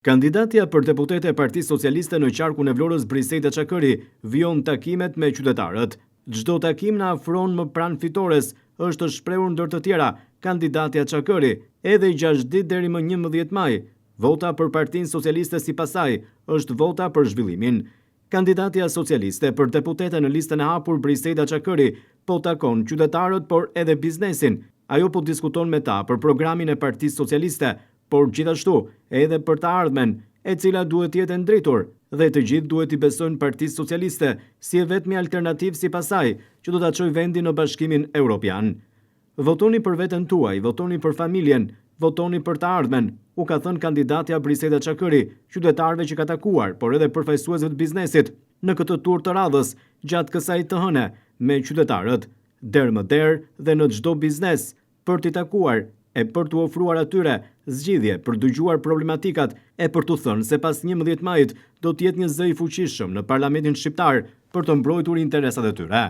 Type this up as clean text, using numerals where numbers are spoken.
Kandidatja për deputete e Partisë Socialiste në qarkun e Vlorës Brisejta Çakëri vijon takimet me qytetarët. Çdo takim na afron më pranë fitores, është shprehur ndër të tjera kandidatja Çakëri, edhe 6 ditë deri më 11 maj. Vota për Partinë Socialiste sipas saj është vota për zhvillimin. Kandidatja socialiste për deputete në listën e hapur Brisejta Çakëri po takon qytetarët, por edhe biznesin. Ajo po diskuton me ta për programin e Partisë Socialiste, por gjithashtu edhe për të ardhmen, e cila duhet jetë ndritur, dhe të gjithë duhet i besojnë Partisë Socialiste si e vetmi alternativë sipas saj që do ta çojë vendin në Bashkimin Evropian. Votoni për veten tuaj, votoni për familjen, votoni për të ardhmen, u ka thënë kandidatja Brisejta Çakëri qytetarëve që ka takuar, por edhe përfaqësuesve të biznesit në këtë turë të radhës gjatë kësaj të hëne me qytetarët, derë më derë dhe në çdo biznes, për t'i takuar e për t'u ofruar atyre zgjidhje, për dëgjuar problematikat e për t'u thënë se pas 11 majit do t'jetë një zë i fuqishëm në Parlamentin shqiptar për të mbrojtur interesat e tyre.